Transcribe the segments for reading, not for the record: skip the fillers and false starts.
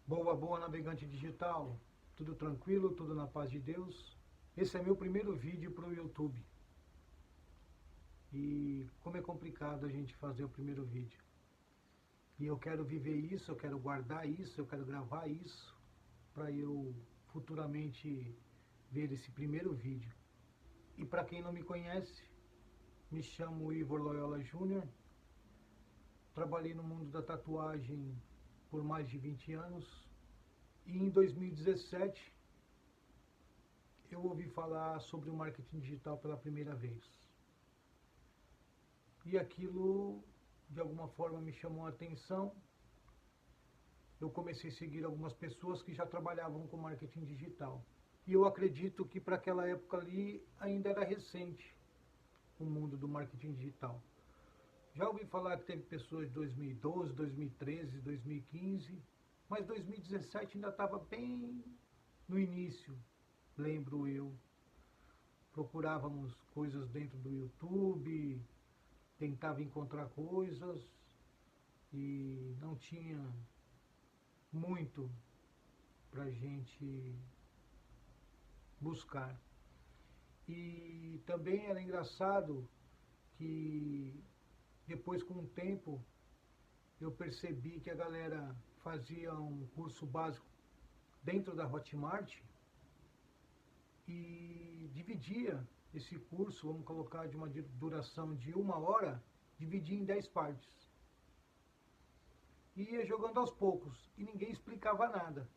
Boa, boa, navegante digital. Tudo tranquilo, tudo na paz de Deus. Esse é meu primeiro vídeo para o YouTube. E como é complicado a gente fazer o primeiro vídeo. E eu quero viver isso, eu quero guardar isso, eu quero gravar isso, para eu futuramente ver esse primeiro vídeo. E para quem não me conhece, me chamo Ivor Loyola Júnior. Trabalhei no mundo da tatuagem por mais de 20 anos. E em 2017, eu ouvi falar sobre o marketing digital pela primeira vez. E aquilo, de alguma forma, me chamou a atenção. Eu comecei a seguir algumas pessoas que já trabalhavam com marketing digital. E eu acredito que para aquela época ali ainda era recente o mundo do marketing digital. Já ouvi falar que teve pessoas de 2012, 2013, 2015, mas 2017 ainda estava bem no início, lembro eu. Procurávamos coisas dentro do YouTube, tentava encontrar coisas e não tinha muito pra gente buscar. E também era engraçado que depois, com o tempo, eu percebi que a galera fazia um curso básico dentro da Hotmart e dividia esse curso, vamos colocar de uma duração de 1 hora, dividia em 10 partes. E ia jogando aos poucos, e ninguém explicava nada.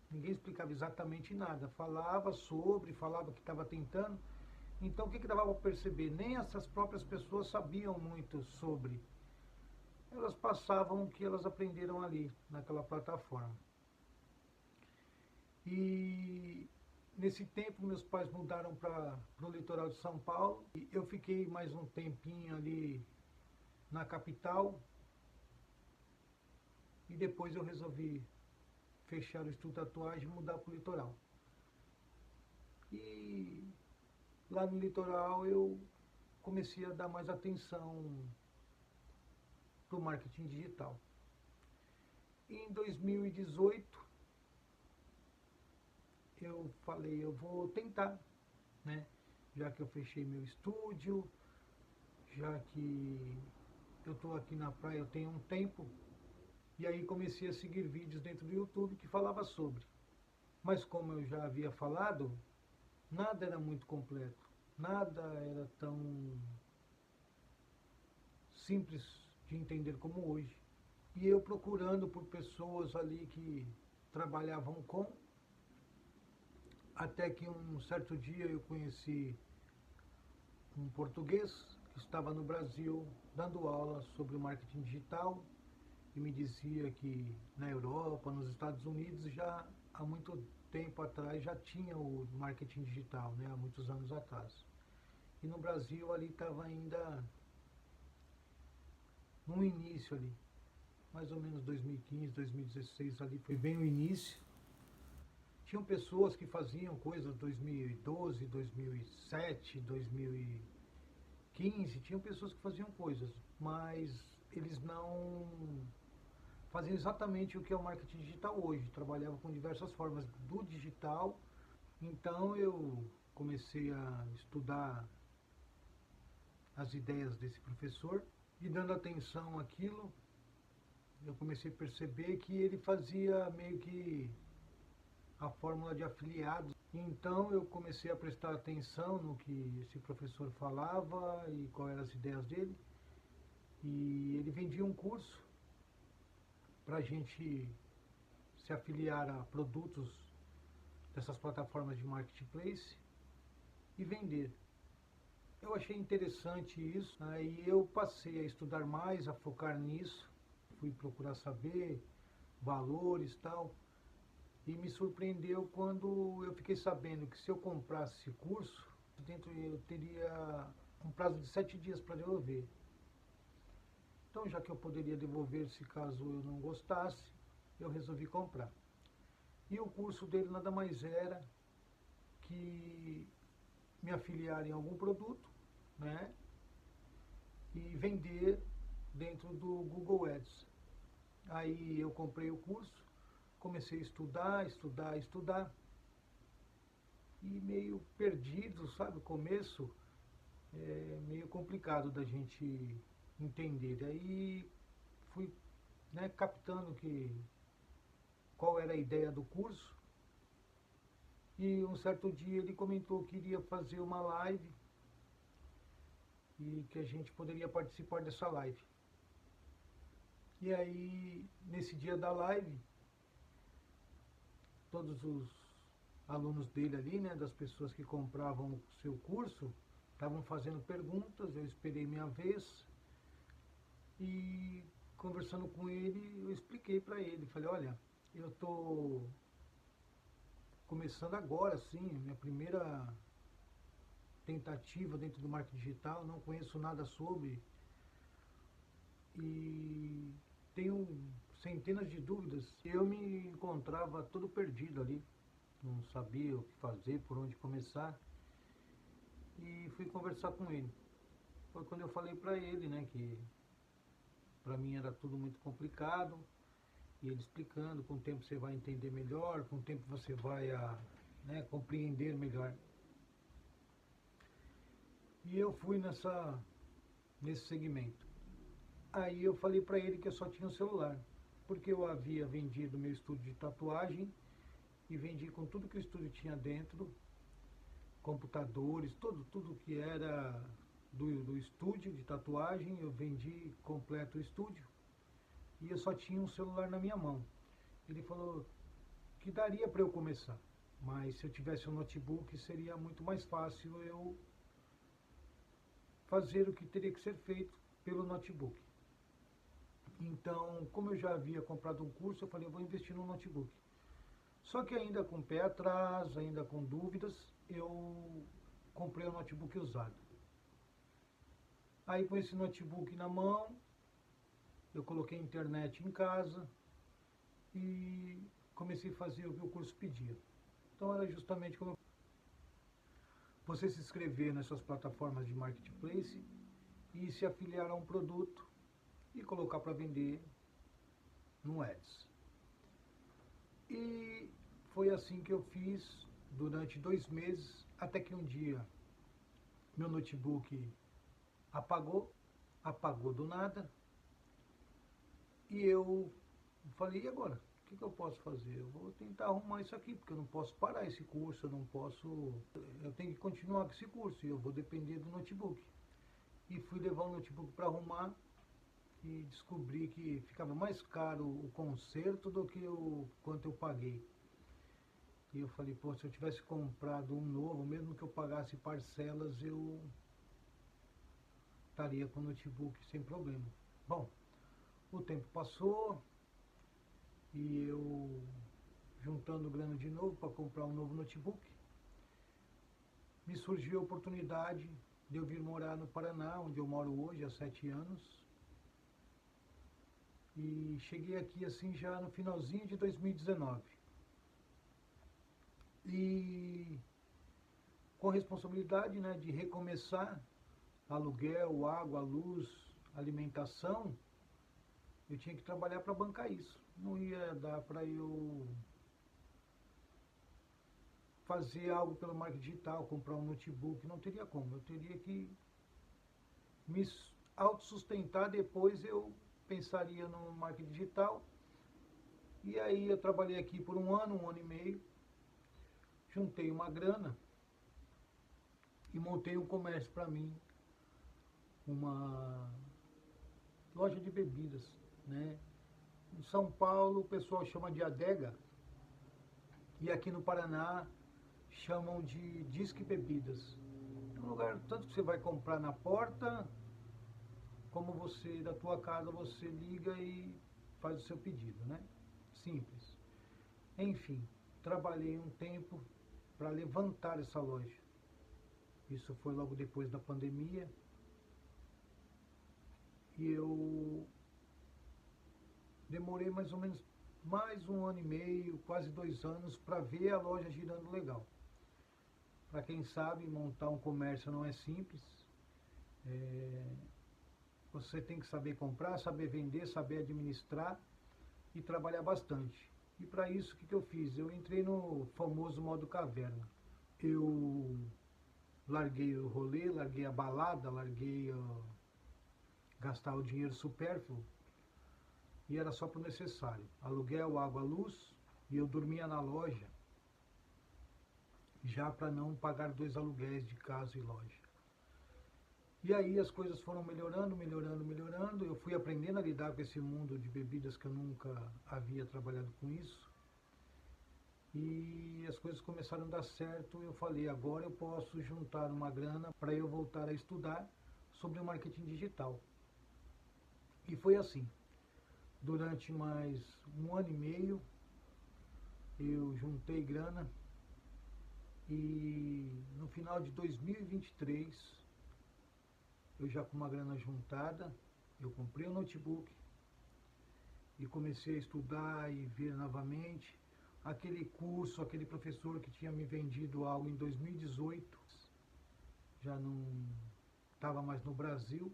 Ninguém explicava exatamente nada. Falava sobre, falava que estava tentando. Então o que dava para perceber? Nem essas próprias pessoas sabiam muito sobre. Elas passavam o que elas aprenderam ali, naquela plataforma. E nesse tempo meus pais mudaram para o litoral de São Paulo. E eu fiquei mais um tempinho ali na capital. E depois eu resolvi fechar o estudo de tatuagem e mudar para o litoral. E lá no litoral eu comecei a dar mais atenção para o marketing digital. E em 2018 eu falei, eu vou tentar, né? Já que eu fechei meu estúdio, já que eu estou aqui na praia eu tenho um tempo, e aí comecei a seguir vídeos dentro do YouTube que falava sobre. Mas como eu já havia falado, nada era muito completo, nada era tão simples de entender como hoje. E eu procurando por pessoas ali que trabalhavam com, até que um certo dia eu conheci um português que estava no Brasil dando aula sobre o marketing digital e me dizia que na Europa, nos Estados Unidos, já há muito tempo atrás já tinha o marketing digital, né, há muitos anos atrás. E no Brasil ali estava ainda no início ali, mais ou menos 2015, 2016 ali foi bem o início. Tinham pessoas que faziam coisas 2012, 2007, 2015, tinham pessoas que faziam coisas, mas eles não faziam exatamente o que é o marketing digital hoje, trabalhavam com diversas formas do digital. Então eu comecei a estudar as ideias desse professor e dando atenção àquilo, eu comecei a perceber que ele fazia meio que a fórmula de afiliados. Então eu comecei a prestar atenção no que esse professor falava e quais eram as ideias dele. E ele vendia um curso para a gente se afiliar a produtos dessas plataformas de marketplace e vender. Eu achei interessante isso, aí eu passei a estudar mais, a focar nisso, fui procurar saber valores e tal. E me surpreendeu quando eu fiquei sabendo que se eu comprasse esse curso, dentro eu teria um prazo de 7 dias para devolver. Então, já que eu poderia devolver se caso eu não gostasse, eu resolvi comprar. E o curso dele nada mais era que me afiliar em algum produto, né, e vender dentro do Google Ads. Aí eu comprei o curso, comecei a estudar, estudar, estudar. E meio perdido, sabe? O começo é meio complicado da gente entender. Daí fui, né, captando qual era a ideia do curso. E um certo dia ele comentou que iria fazer uma live e que a gente poderia participar dessa live. E aí, nesse dia da live, todos os alunos dele ali, né, das pessoas que compravam o seu curso, estavam fazendo perguntas, eu esperei minha vez e conversando com ele, eu expliquei para ele, falei, olha, eu estou começando agora, sim, minha primeira tentativa dentro do marketing digital, não conheço nada sobre e tenho centenas de dúvidas. Eu me encontrava todo perdido ali, não sabia o que fazer, por onde começar e fui conversar com ele. Foi quando eu falei para ele, né, que para mim era tudo muito complicado e ele explicando, com o tempo você vai entender melhor, com o tempo você vai né, compreender melhor. E eu fui nesse segmento. Aí eu falei para ele que eu só tinha um celular, porque eu havia vendido meu estúdio de tatuagem e vendi com tudo que o estúdio tinha dentro, computadores, tudo que era do estúdio de tatuagem, eu vendi completo o estúdio e eu só tinha um celular na minha mão. Ele falou que daria para eu começar, mas se eu tivesse um notebook seria muito mais fácil eu fazer o que teria que ser feito pelo notebook. Então, como eu já havia comprado um curso, eu falei, eu vou investir no notebook. Só que ainda com o pé atrás, ainda com dúvidas, eu comprei um notebook usado. Aí com esse notebook na mão, eu coloquei a internet em casa e comecei a fazer o que o curso pedia. Então era justamente como você se inscrever nessas plataformas de marketplace e se afiliar a um produto e colocar para vender no Ads. E foi assim que eu fiz durante 2 meses, até que um dia meu notebook apagou do nada, e eu falei, e agora? O que eu posso fazer? Eu vou tentar arrumar isso aqui, porque eu não posso parar esse curso, eu tenho que continuar com esse curso, e eu vou depender do notebook. E fui levar o notebook para arrumar, e descobri que ficava mais caro o conserto do que o quanto eu paguei. E eu falei, pô, se eu tivesse comprado um novo, mesmo que eu pagasse parcelas, eu estaria com o notebook sem problema. Bom, o tempo passou e eu juntando grana de novo para comprar um novo notebook, me surgiu a oportunidade de eu vir morar no Paraná, onde eu moro hoje há 7 anos. E cheguei aqui assim já no finalzinho de 2019. E com a responsabilidade, né, de recomeçar aluguel, água, luz, alimentação, eu tinha que trabalhar para bancar isso. Não ia dar para eu fazer algo pelo marketing digital, comprar um notebook, não teria como. Eu teria que me autossustentar, depois eu pensaria no marketing digital. E aí eu trabalhei aqui por um ano e meio, juntei uma grana e montei um comércio para mim, uma loja de bebidas, né? Em São Paulo o pessoal chama de adega e aqui no Paraná chamam de disque bebidas. É um lugar tanto que você vai comprar na porta, como você da tua casa você liga e faz o seu pedido, né? Simples. Enfim, trabalhei um tempo para levantar essa loja. Isso foi logo depois da pandemia. E eu demorei mais ou menos mais um ano e meio, quase 2 anos, para ver a loja girando legal. Para quem sabe, montar um comércio não é simples. Você tem que saber comprar, saber vender, saber administrar e trabalhar bastante. E para isso, o que eu fiz? Eu entrei no famoso modo caverna. Eu larguei o rolê, larguei a balada, larguei gastar o dinheiro supérfluo e era só para o necessário. Aluguel, água, luz, e eu dormia na loja já para não pagar 2 aluguéis de casa e loja. E aí as coisas foram melhorando, melhorando, melhorando. Eu fui aprendendo a lidar com esse mundo de bebidas que eu nunca havia trabalhado com isso. E as coisas começaram a dar certo. Eu falei, agora eu posso juntar uma grana para eu voltar a estudar sobre o marketing digital. E foi assim. Durante mais 1 ano e meio, eu juntei grana e no final de 2023, eu já com uma grana juntada, eu comprei um notebook e comecei a estudar e ver novamente aquele curso, aquele professor que tinha me vendido algo em 2018, já não estava mais no Brasil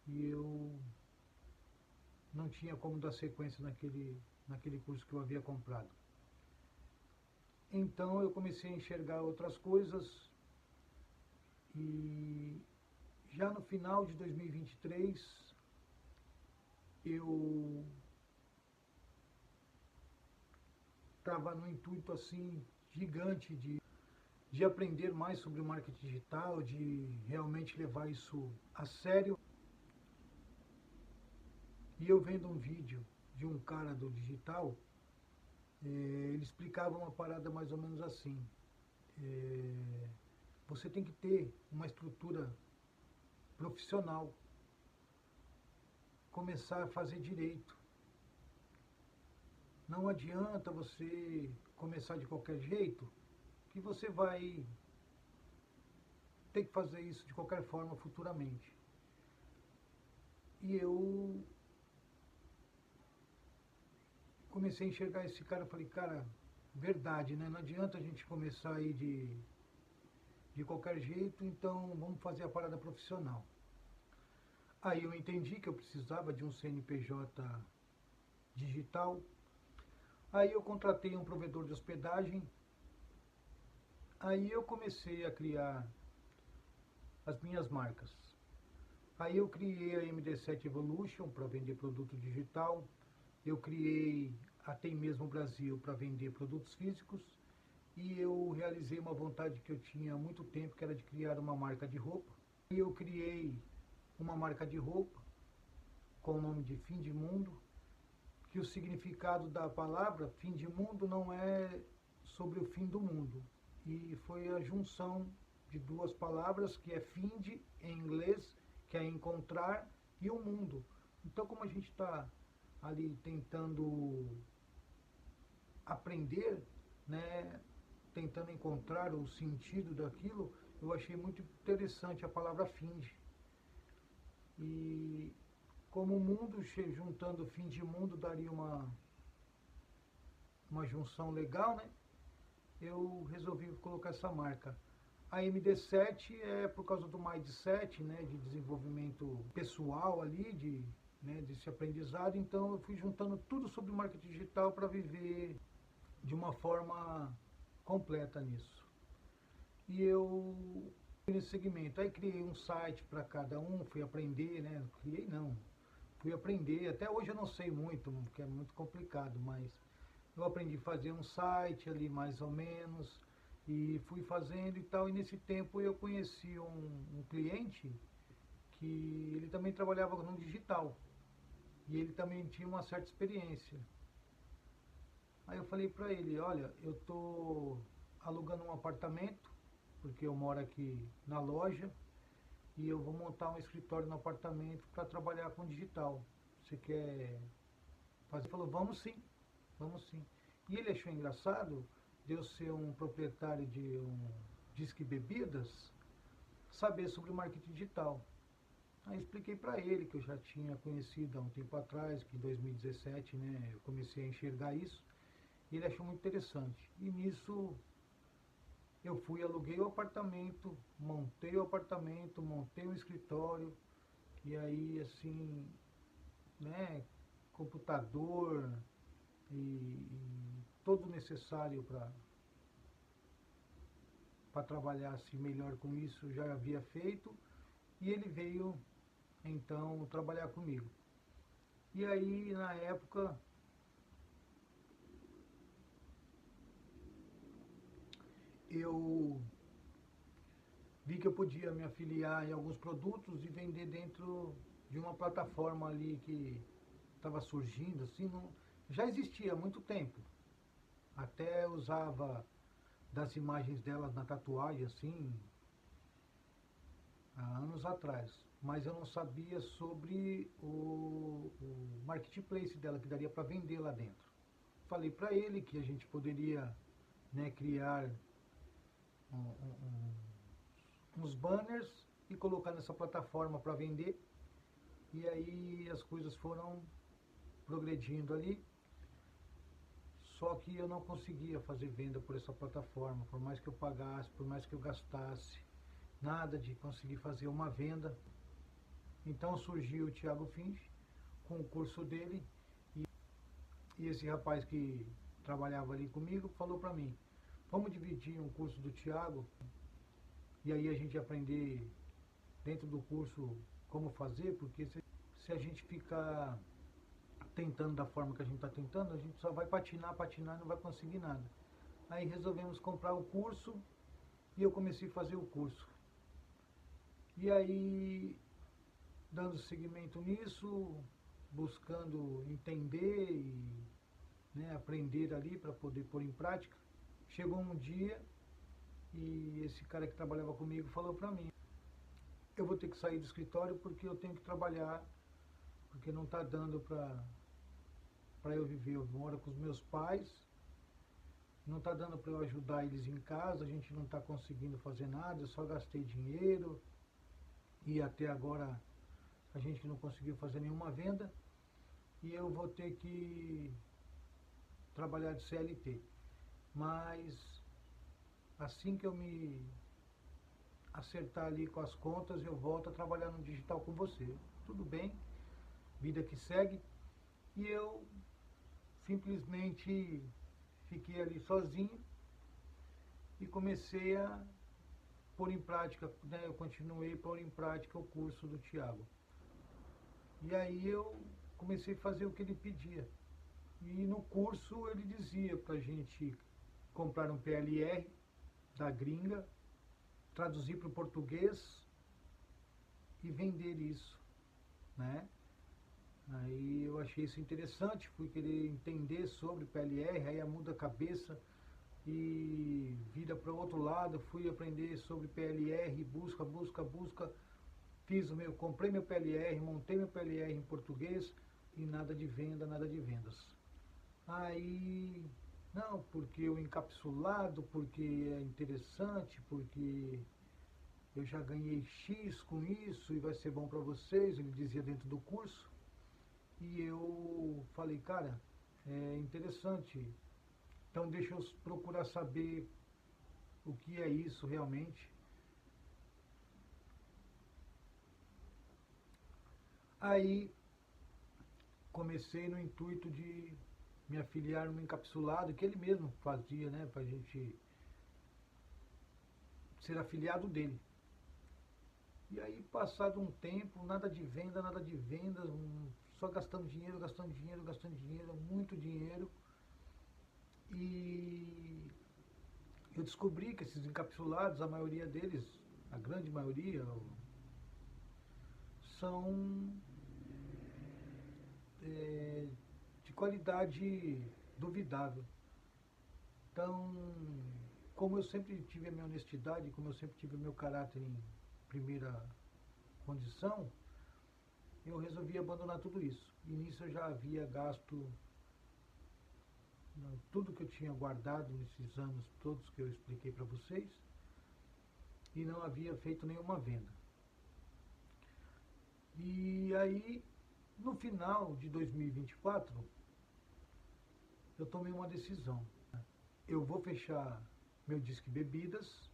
e eu não tinha como dar sequência naquele curso que eu havia comprado. Então eu comecei a enxergar outras coisas e já no final de 2023 eu estava no intuito assim gigante de aprender mais sobre o marketing digital, de realmente levar isso a sério. E eu vendo um vídeo de um cara do digital, ele explicava uma parada mais ou menos assim. Você tem que ter uma estrutura profissional, começar a fazer direito. Não adianta você começar de qualquer jeito, que você vai ter que fazer isso de qualquer forma futuramente. E eu comecei a enxergar esse cara, falei, cara, verdade, né? Não adianta a gente começar aí de qualquer jeito, então vamos fazer a parada profissional. Aí eu entendi que eu precisava de um CNPJ digital. Aí eu contratei um provedor de hospedagem. Aí eu comecei a criar as minhas marcas. Aí eu criei a MD7 Evolution para vender produto digital. Eu criei a Tem Mesmo Brasil para vender produtos físicos. E eu realizei uma vontade que eu tinha há muito tempo, que era de criar uma marca de roupa. E eu criei uma marca de roupa com o nome de Fim de Mundo, que o significado da palavra fim de mundo não é sobre o fim do mundo. E foi a junção de duas palavras, que é find em inglês, que é encontrar, e o mundo. Então, como a gente está ali tentando aprender, né, tentando encontrar o sentido daquilo, eu achei muito interessante a palavra find. E como o mundo, juntando fim de mundo, daria uma junção legal, né? Eu resolvi colocar essa marca. A MD7 é por causa do mindset, né, de desenvolvimento pessoal ali, desse aprendizado. Então eu fui juntando tudo sobre marketing digital para viver de uma forma completa nisso. E eu nesse segmento, aí criei um site para cada um, fui aprender, né? Criei não, fui aprender. Até hoje eu não sei muito, porque é muito complicado, mas eu aprendi a fazer um site ali mais ou menos e fui fazendo e tal. E nesse tempo eu conheci um cliente que ele também trabalhava no digital e ele também tinha uma certa experiência. Aí eu falei para ele, olha, eu tô alugando um apartamento porque eu moro aqui na loja e eu vou montar um escritório no apartamento para trabalhar com digital. Você quer fazer? Ele falou, vamos sim, vamos sim. E ele achou engraçado de eu ser um proprietário de um Disque Bebidas, saber sobre marketing digital. Aí expliquei para ele que eu já tinha conhecido há um tempo atrás, que em 2017, né, eu comecei a enxergar isso, e ele achou muito interessante. E nisso eu fui, aluguei o apartamento, montei o escritório, e aí assim, né, computador, e todo o necessário para trabalhar assim, melhor com isso já havia feito, e ele veio então trabalhar comigo. E aí na época eu vi que eu podia me afiliar em alguns produtos e vender dentro de uma plataforma ali que estava surgindo, assim, não, já existia há muito tempo. Até usava das imagens delas na tatuagem, assim, há anos atrás. Mas eu não sabia sobre o marketplace dela, que daria para vender lá dentro. Falei para ele que a gente poderia, né, criar uns banners e colocar nessa plataforma para vender. E aí as coisas foram progredindo ali. Só que eu não conseguia fazer venda por essa plataforma, por mais que eu pagasse, por mais que eu gastasse, nada de conseguir fazer uma venda. Então surgiu o Thiago Finch com o curso dele, e esse rapaz que trabalhava ali comigo falou para mim: vamos dividir um curso do Thiago e aí a gente aprender dentro do curso como fazer, porque se a gente ficar tentando da forma que a gente está tentando, a gente só vai patinar, patinar e não vai conseguir nada. Aí resolvemos comprar o curso e eu comecei a fazer o curso. E aí, dando seguimento nisso, buscando entender e, né, aprender ali para poder pôr em prática, chegou um dia e esse cara que trabalhava comigo falou para mim: eu vou ter que sair do escritório porque eu tenho que trabalhar, porque não está dando para eu viver. Eu moro com os meus pais, não está dando para eu ajudar eles em casa, a gente não está conseguindo fazer nada, eu só gastei dinheiro e até agora a gente não conseguiu fazer nenhuma venda e eu vou ter que trabalhar de CLT. Mas assim que eu me acertar ali com as contas, eu volto a trabalhar no digital com você. Tudo bem, vida que segue. E eu simplesmente fiquei ali sozinho e comecei a pôr em prática, né, eu continuei a pôr em prática o curso do Thiago. E aí eu comecei a fazer o que ele pedia. E no curso ele dizia para a gente comprar um PLR da gringa, traduzir para o português e vender isso, né? Aí eu achei isso interessante, fui querer entender sobre PLR, aí muda a cabeça e vira para o outro lado, fui aprender sobre PLR, busca, busca, busca, comprei meu PLR, montei meu PLR em português e nada de venda, nada de vendas. Aí, não, porque o encapsulado, porque é interessante, porque eu já ganhei X com isso e vai ser bom para vocês, ele dizia dentro do curso. E eu falei, cara, é interessante, então deixa eu procurar saber o que é isso realmente. Aí comecei no intuito de me afiliar no encapsulado, que ele mesmo fazia, né, pra gente ser afiliado dele. E aí, passado um tempo, nada de venda, nada de vendas, só gastando dinheiro, gastando dinheiro, gastando dinheiro, muito dinheiro. E eu descobri que esses encapsulados, a maioria deles, a grande maioria, são de qualidade duvidável. Então, como eu sempre tive a minha honestidade, como eu sempre tive o meu caráter em primeira condição, eu resolvi abandonar tudo isso. E nisso eu já havia gasto tudo que eu tinha guardado nesses anos todos que eu expliquei para vocês e não havia feito nenhuma venda. E aí, no final de 2024, eu tomei uma decisão. Eu vou fechar meu Disque Bebidas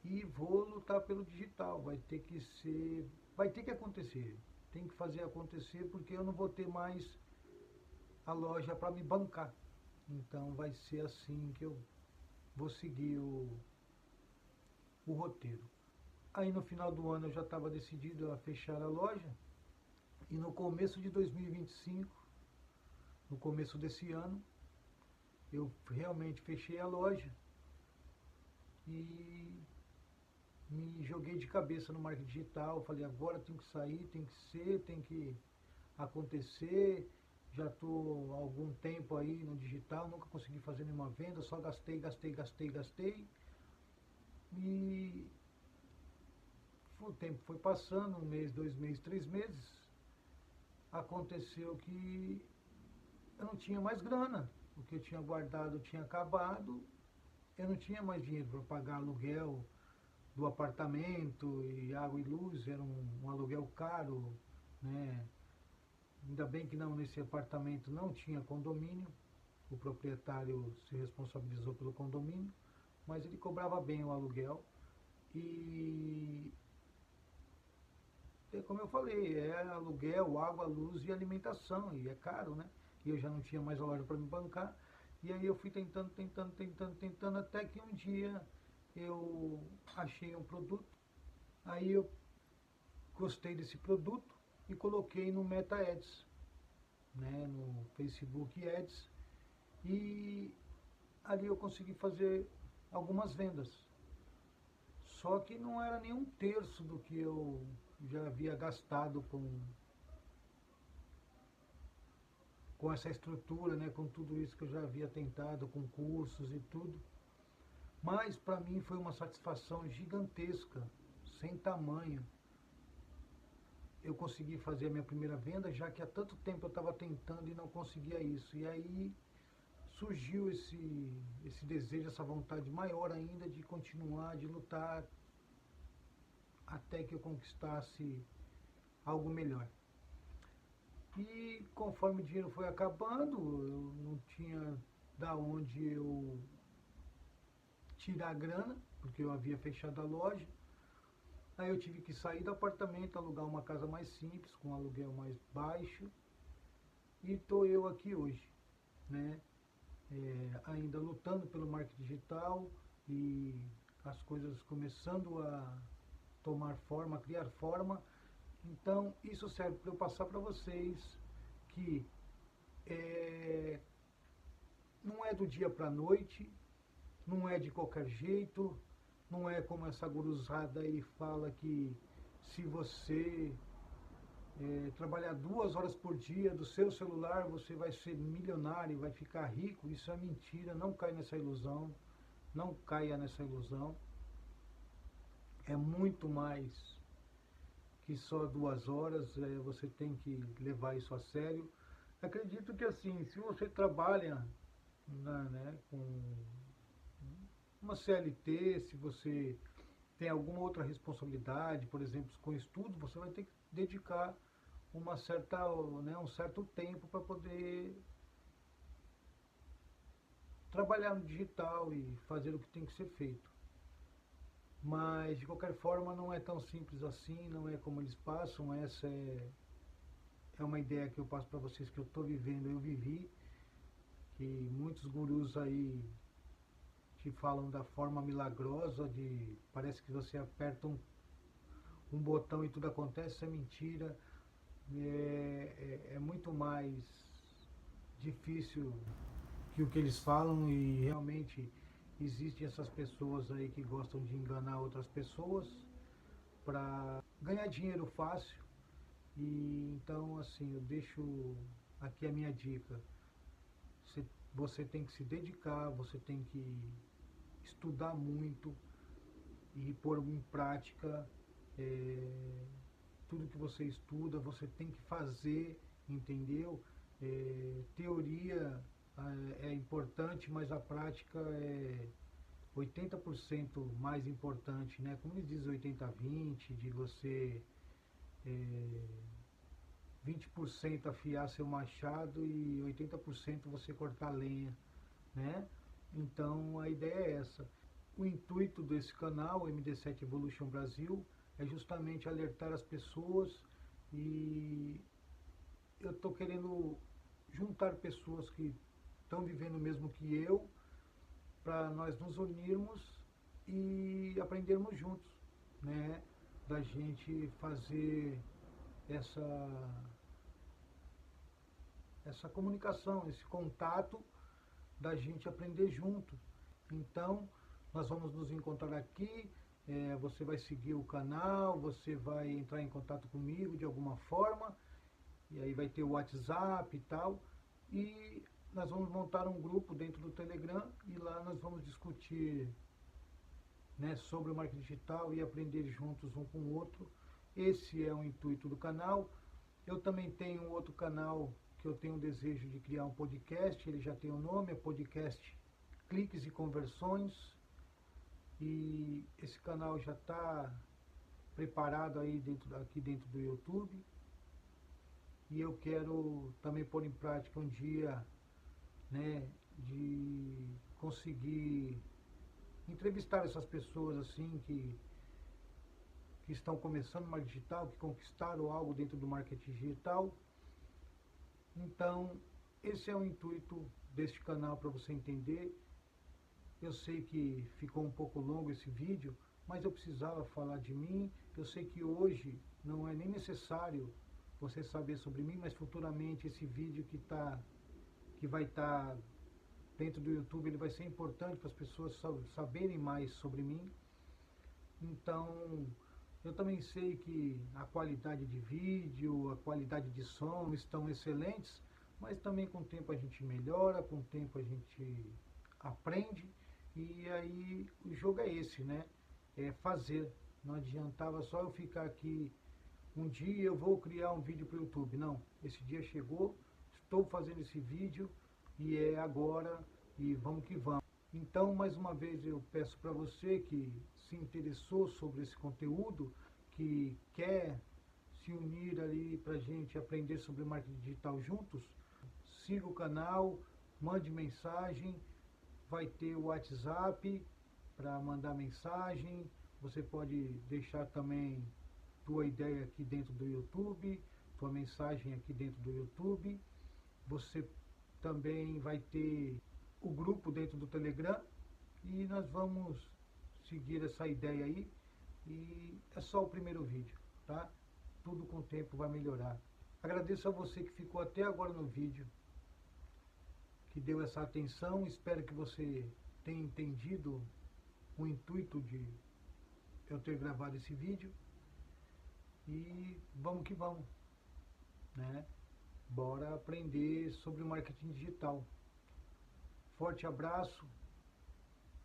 e vou lutar pelo digital. Vai ter que ser, vai ter que acontecer. Tem que fazer acontecer porque eu não vou ter mais a loja para me bancar. Então vai ser assim que eu vou seguir o roteiro. Aí no final do ano eu já estava decidido a fechar a loja e no começo de 2025, no começo desse ano, eu realmente fechei a loja e me joguei de cabeça no marketing digital. Falei, agora tem que sair, tem que ser, tem que acontecer. Já estou há algum tempo aí no digital, nunca consegui fazer nenhuma venda, só gastei, gastei, gastei, gastei. E o tempo foi passando, um mês, 2 meses, 3 meses. Aconteceu que eu não tinha mais grana. O que eu tinha guardado tinha acabado. Eu não tinha mais dinheiro para pagar aluguel do apartamento e água e luz. Era um aluguel caro, né? Ainda bem que não, nesse apartamento não tinha condomínio. O proprietário se responsabilizou pelo condomínio, mas ele cobrava bem o aluguel. E como eu falei, é aluguel, água, luz e alimentação, e é caro, né? E eu já não tinha mais a loja para me bancar. E aí eu fui tentando, tentando, tentando, tentando, até que um dia eu achei um produto. Aí eu gostei desse produto e coloquei no Meta Ads, né, no Facebook Ads, e ali eu consegui fazer algumas vendas. Só que não era nem um terço do que eu já havia gastado com essa estrutura, né, com tudo isso que eu já havia tentado, com cursos e tudo. Mas para mim foi uma satisfação gigantesca, sem tamanho. Eu consegui fazer a minha primeira venda, já que há tanto tempo eu estava tentando e não conseguia isso. E aí surgiu esse desejo, essa vontade maior ainda de continuar, de lutar até que eu conquistasse algo melhor. E conforme o dinheiro foi acabando, eu não tinha da onde eu tirar a grana, porque eu havia fechado a loja. Aí eu tive que sair do apartamento, alugar uma casa mais simples, com um aluguel mais baixo. E estou eu aqui hoje, né? Ainda lutando pelo marketing digital e as coisas começando a tomar forma, a criar forma. Então isso serve para eu passar para vocês que não é do dia para a noite, não é de qualquer jeito, não é como essa guruzada aí fala que se você trabalhar 2 horas por dia do seu celular, você vai ser milionário, vai ficar rico. Isso é mentira, não caia nessa ilusão, não caia nessa ilusão. É muito mais que só 2 horas, você tem que levar isso a sério. Acredito que assim, se você trabalha né, com uma CLT, se você tem alguma outra responsabilidade, por exemplo, com estudo, você vai ter que dedicar um certo tempo para poder trabalhar no digital e fazer o que tem que ser feito. Mas, de qualquer forma, não é tão simples assim, não é como eles passam. Essa é uma ideia que eu passo para vocês, que eu estou vivendo, eu vivi, que muitos gurus aí te falam da forma milagrosa, de parece que você aperta um botão e tudo acontece. Isso é mentira. É muito mais difícil que o que eles falam, e realmente existem essas pessoas aí que gostam de enganar outras pessoas para ganhar dinheiro fácil. E então assim, eu deixo aqui a minha dica. Você tem que se dedicar, você tem que estudar muito e pôr em prática tudo que você estuda. Você tem que fazer, entendeu? Teoria é importante, mas a prática é 80% mais importante, né? Como eles dizem, 80-20, de você 20% afiar seu machado e 80% você cortar lenha, né? Então a ideia é essa. O intuito desse canal, MD7 Evolution Brasil, é justamente alertar as pessoas, e eu estou querendo juntar pessoas que estão vivendo o mesmo que eu, para nós nos unirmos e aprendermos juntos, né? Da gente fazer essa comunicação, esse contato, da gente aprender junto. Então, nós vamos nos encontrar aqui, você vai seguir o canal, você vai entrar em contato comigo de alguma forma, e aí vai ter o WhatsApp e tal, e nós vamos montar um grupo dentro do Telegram, e lá nós vamos discutir, né, sobre o marketing digital e aprender juntos um com o outro. Esse é o intuito do canal. Eu também tenho um outro canal que eu tenho o desejo de criar um podcast, ele já tem o nome, é Podcast Cliques e Conversões, e esse canal já está preparado aí aqui dentro do YouTube, e eu quero também pôr em prática um dia, né, de conseguir entrevistar essas pessoas assim que estão começando no marketing digital, que conquistaram algo dentro do marketing digital. Então, esse é o intuito deste canal, para você entender. Eu sei que ficou um pouco longo esse vídeo, mas eu precisava falar de mim. Eu sei que hoje não é nem necessário você saber sobre mim, mas futuramente esse vídeo que vai estar dentro do YouTube, ele vai ser importante para as pessoas saberem mais sobre mim. Então, eu também sei que a qualidade de vídeo, a qualidade de som estão excelentes, mas também com o tempo a gente melhora, com o tempo a gente aprende, e aí o jogo é esse, né? É fazer. Não adiantava só eu ficar aqui, um dia eu vou criar um vídeo para o YouTube. Não, esse dia chegou, estou fazendo esse vídeo e é agora, e vamos que vamos. Então, mais uma vez eu peço para você que se interessou sobre esse conteúdo, que quer se unir ali para a gente aprender sobre marketing digital juntos, siga o canal, mande mensagem, vai ter o WhatsApp para mandar mensagem, você pode deixar também tua ideia aqui dentro do YouTube, tua mensagem aqui dentro do YouTube, você também vai ter o grupo dentro do Telegram, e nós vamos seguir essa ideia aí, e é só o primeiro vídeo, tá? Tudo com o tempo vai melhorar. Agradeço a você que ficou até agora no vídeo, que deu essa atenção. Espero que você tenha entendido o intuito de eu ter gravado esse vídeo, e vamos que vamos, né? Bora aprender sobre o marketing digital. Forte abraço,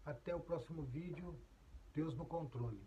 até o próximo vídeo, Deus no controle.